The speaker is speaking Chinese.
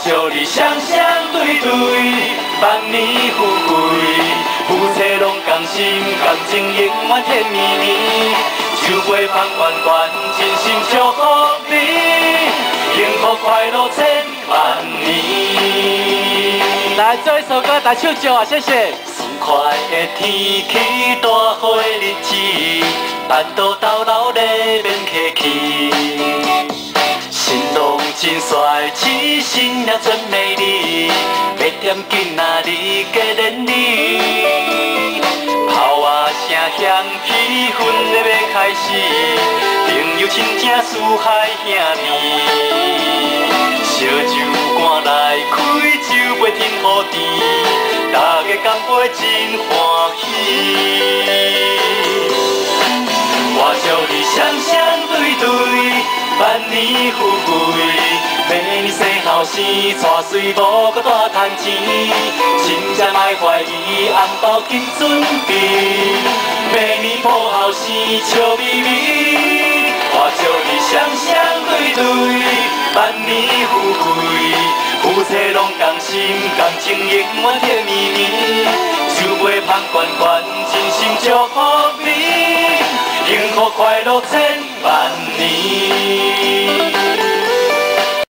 祝你双双对对，万年富贵，夫妻拢同心，感情永远甜蜜蜜。手杯捧圆圆，真心祝福你，幸福快乐千万年。来，最后一首歌，大手招啊，谢谢。爽快的天气，大雨的日子，办桌斗楼咧免客气。新郎真帅，痴心也真美丽，要点紧仔日结连理。炮啊声响，气氛咧要开始，朋友亲情四海兄弟，烧酒赶来开酒杯天雨地，大家干杯真欢喜。我祝你双双对对，万年富贵，明年生后生，娶水某搁大赚钱，亲家莫怀疑，红包紧准备，明年抱后生笑眯眯。我祝你双双对对，万年富贵，夫妻拢同心，感情永远甜蜜蜜，手杯捧圆圆，真心祝福你。幸福快乐千万年。